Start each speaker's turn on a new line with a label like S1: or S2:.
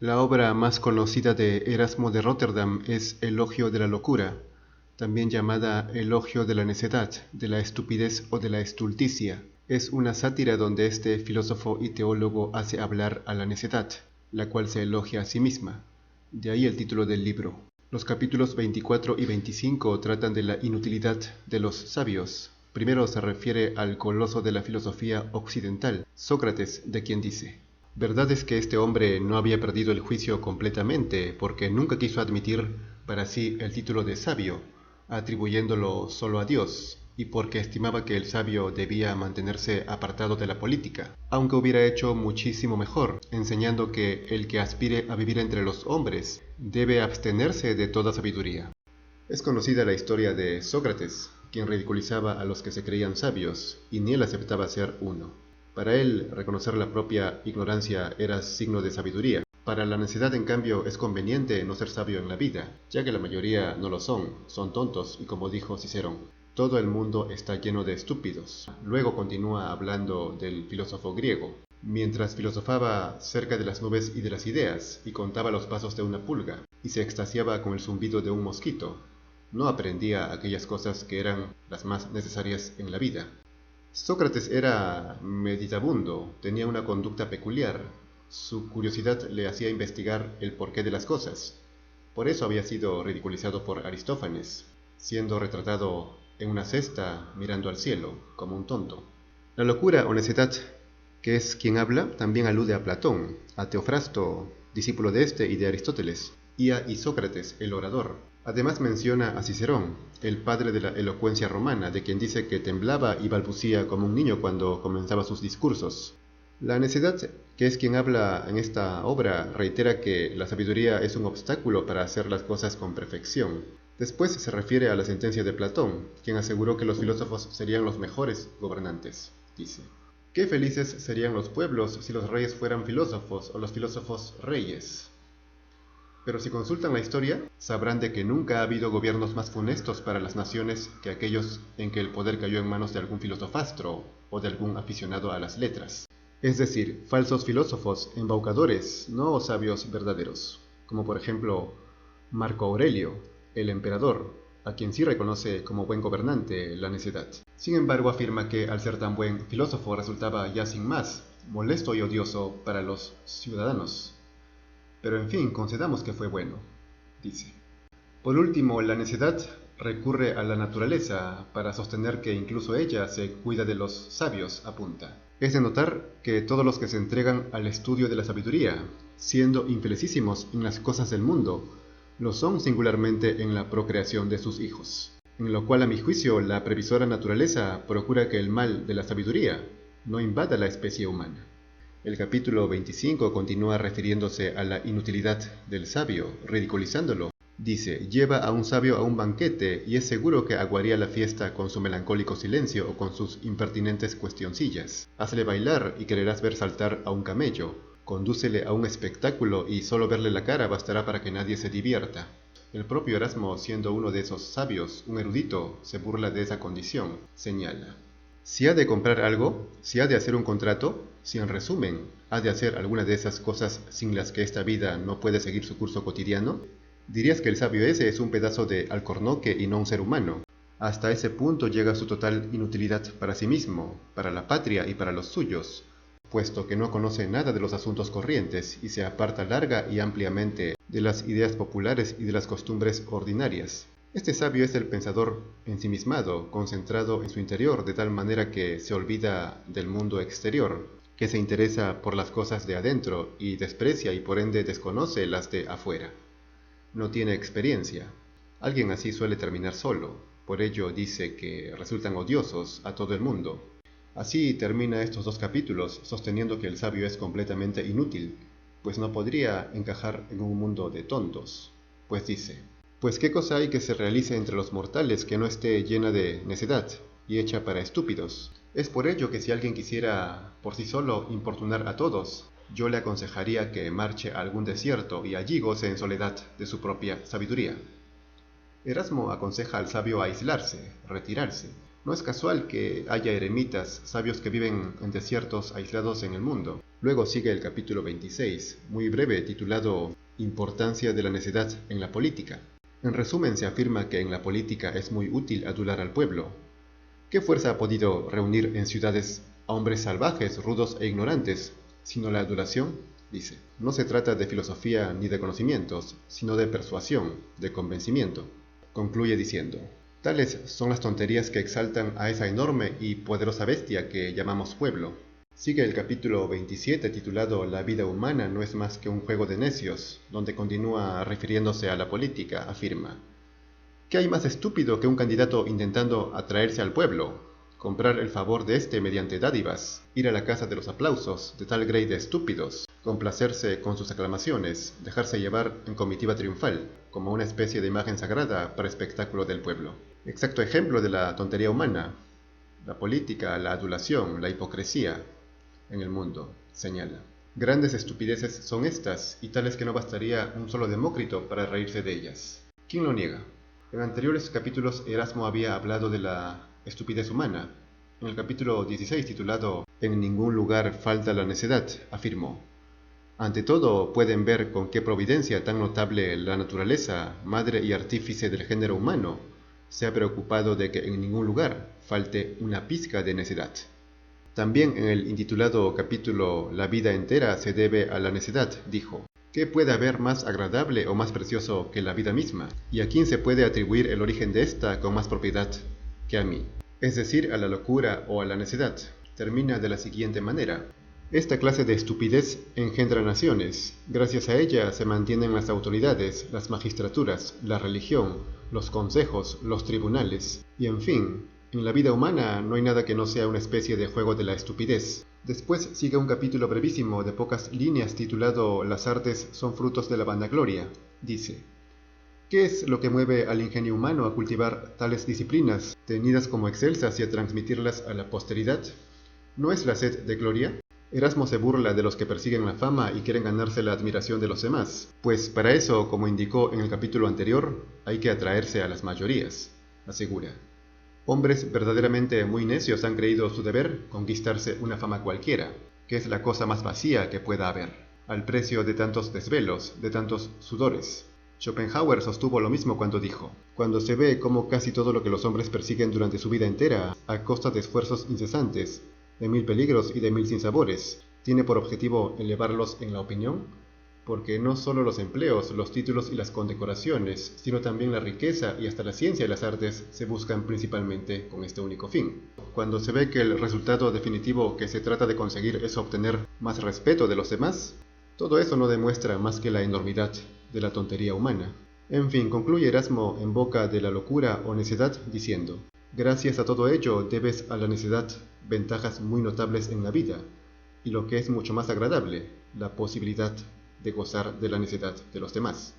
S1: La obra más conocida de Erasmo de Róterdam es Elogio de la locura, también llamada Elogio de la necedad, de la estupidez o de la estulticia. Es una sátira donde este filósofo y teólogo hace hablar a la necedad, la cual se elogia a sí misma. De ahí el título del libro. Los capítulos 24 y 25 tratan de la inutilidad de los sabios. Primero se refiere al coloso de la filosofía occidental, Sócrates, de quien dice: verdad es que este hombre no había perdido el juicio completamente, porque nunca quiso admitir para sí el título de sabio, atribuyéndolo solo a Dios, y porque estimaba que el sabio debía mantenerse apartado de la política, aunque hubiera hecho muchísimo mejor, enseñando que el que aspire a vivir entre los hombres debe abstenerse de toda sabiduría. Es conocida la historia de Sócrates, quien ridiculizaba a los que se creían sabios, y ni él aceptaba ser uno. Para él, reconocer la propia ignorancia era signo de sabiduría. Para la necedad, en cambio, es conveniente no ser sabio en la vida, ya que la mayoría no lo son tontos, y como dijo Cicerón, todo el mundo está lleno de estúpidos. Luego continúa hablando del filósofo griego. Mientras filosofaba cerca de las nubes y de las ideas, y contaba los pasos de una pulga, y se extasiaba con el zumbido de un mosquito, no aprendía aquellas cosas que eran las más necesarias en la vida. Sócrates era meditabundo, tenía una conducta peculiar. Su curiosidad le hacía investigar el porqué de las cosas. Por eso había sido ridiculizado por Aristófanes, siendo retratado en una cesta mirando al cielo, como un tonto. La locura o necedad, que es quien habla, también alude a Platón, a Teofrasto, discípulo de este y de Aristóteles, y a Isócrates, el orador. Además menciona a Cicerón, el padre de la elocuencia romana, de quien dice que temblaba y balbucía como un niño cuando comenzaba sus discursos. La necedad, que es quien habla en esta obra, reitera que la sabiduría es un obstáculo para hacer las cosas con perfección. Después se refiere a la sentencia de Platón, quien aseguró que los filósofos serían los mejores gobernantes. Dice: qué felices serían los pueblos si los reyes fueran filósofos o los filósofos reyes. Pero si consultan la historia, sabrán de que nunca ha habido gobiernos más funestos para las naciones que aquellos en que el poder cayó en manos de algún filosofastro o de algún aficionado a las letras. Es decir, falsos filósofos, embaucadores, no sabios verdaderos, como por ejemplo Marco Aurelio, el emperador, a quien sí reconoce como buen gobernante la necedad. Sin embargo, afirma que al ser tan buen filósofo resultaba ya sin más molesto y odioso para los ciudadanos. Pero en fin, concedamos que fue bueno, dice. Por último, la necedad recurre a la naturaleza para sostener que incluso ella se cuida de los sabios, apunta. Es de notar que todos los que se entregan al estudio de la sabiduría, siendo infelicísimos en las cosas del mundo, lo son singularmente en la procreación de sus hijos. En lo cual, a mi juicio, la previsora naturaleza procura que el mal de la sabiduría no invada la especie humana. El capítulo 25 continúa refiriéndose a la inutilidad del sabio, ridiculizándolo. Dice: lleva a un sabio a un banquete y es seguro que aguaría la fiesta con su melancólico silencio o con sus impertinentes cuestioncillas. Hazle bailar y quererás ver saltar a un camello. Condúcele a un espectáculo y solo verle la cara bastará para que nadie se divierta. El propio Erasmo, siendo uno de esos sabios, un erudito, se burla de esa condición. Señala: si ha de comprar algo, si ha de hacer un contrato, si en resumen ha de hacer alguna de esas cosas sin las que esta vida no puede seguir su curso cotidiano, dirías que el sabio ese es un pedazo de alcornoque y no un ser humano. Hasta ese punto llega su total inutilidad para sí mismo, para la patria y para los suyos, puesto que no conoce nada de los asuntos corrientes y se aparta larga y ampliamente de las ideas populares y de las costumbres ordinarias. Este sabio es el pensador ensimismado, concentrado en su interior, de tal manera que se olvida del mundo exterior, que se interesa por las cosas de adentro y desprecia y por ende desconoce las de afuera. No tiene experiencia. Alguien así suele terminar solo, por ello dice que resultan odiosos a todo el mundo. Así termina estos dos capítulos, sosteniendo que el sabio es completamente inútil, pues no podría encajar en un mundo de tontos. Pues dice: pues qué cosa hay que se realice entre los mortales que no esté llena de necedad y hecha para estúpidos. Es por ello que si alguien quisiera por sí solo importunar a todos, yo le aconsejaría que marche a algún desierto y allí goce en soledad de su propia sabiduría. Erasmo aconseja al sabio aislarse, retirarse. No es casual que haya eremitas, sabios que viven en desiertos aislados en el mundo. Luego sigue el capítulo 26, muy breve, titulado Importancia de la necedad en la política. En resumen, se afirma que en la política es muy útil adular al pueblo. ¿Qué fuerza ha podido reunir en ciudades a hombres salvajes, rudos e ignorantes, sino la adulación? Dice. No se trata de filosofía ni de conocimientos, sino de persuasión, de convencimiento. Concluye diciendo: tales son las tonterías que exaltan a esa enorme y poderosa bestia que llamamos pueblo. Sigue el capítulo 27 titulado La vida humana no es más que un juego de necios, donde continúa refiriéndose a la política, afirma: ¿qué hay más estúpido que un candidato intentando atraerse al pueblo? Comprar el favor de éste mediante dádivas, ir a la casa de los aplausos de tal grey de estúpidos, complacerse con sus aclamaciones, dejarse llevar en comitiva triunfal, como una especie de imagen sagrada para espectáculo del pueblo. Exacto ejemplo de la tontería humana, la política, la adulación, la hipocresía en el mundo, señala. Grandes estupideces son estas, y tales que no bastaría un solo Demócrito para reírse de ellas. ¿Quién lo niega? En anteriores capítulos Erasmo había hablado de la estupidez humana. En el capítulo 16 titulado En ningún lugar falta la necedad, afirmó: ante todo pueden ver con qué providencia tan notable la naturaleza, madre y artífice del género humano, se ha preocupado de que en ningún lugar falte una pizca de necedad. También en el intitulado capítulo La vida entera se debe a la necedad, dijo: ¿qué puede haber más agradable o más precioso que la vida misma? ¿Y a quién se puede atribuir el origen de esta con más propiedad que a mí? Es decir, a la locura o a la necedad. Termina de la siguiente manera: esta clase de estupidez engendra naciones. Gracias a ella se mantienen las autoridades, las magistraturas, la religión, los consejos, los tribunales. Y en fin, en la vida humana no hay nada que no sea una especie de juego de la estupidez. Después sigue un capítulo brevísimo de pocas líneas titulado Las artes son frutos de la vanagloria. Dice: ¿qué es lo que mueve al ingenio humano a cultivar tales disciplinas, tenidas como excelsas, y a transmitirlas a la posteridad? ¿No es la sed de gloria? Erasmo se burla de los que persiguen la fama y quieren ganarse la admiración de los demás, pues para eso, como indicó en el capítulo anterior, hay que atraerse a las mayorías, asegura. Hombres verdaderamente muy necios han creído su deber conquistarse una fama cualquiera, que es la cosa más vacía que pueda haber, al precio de tantos desvelos, de tantos sudores. Schopenhauer sostuvo lo mismo cuando dijo: cuando se ve cómo casi todo lo que los hombres persiguen durante su vida entera, a costa de esfuerzos incesantes, de mil peligros y de mil sinsabores, tiene por objetivo elevarlos en la opinión, porque no solo los empleos, los títulos y las condecoraciones, sino también la riqueza y hasta la ciencia y las artes se buscan principalmente con este único fin. Cuando se ve que el resultado definitivo que se trata de conseguir es obtener más respeto de los demás, todo eso no demuestra más que la enormidad de la tontería humana. En fin, concluye Erasmo en boca de la locura o necedad diciendo: gracias a todo ello debes a la necedad ventajas muy notables en la vida, y lo que es mucho más agradable, la posibilidad de gozar de la necedad de los demás.